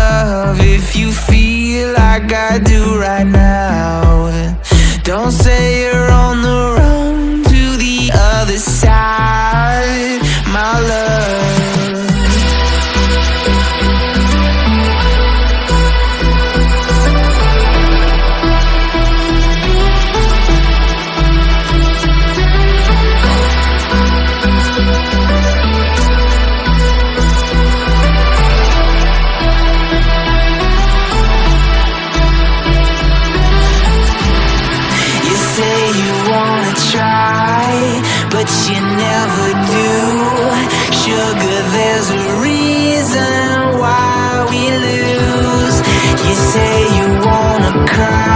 love if you feel like I do right now. Don't say you're on the run to the other side, my love. But you never do. Sugar, there's a reason why we lose. You say you wanna cry,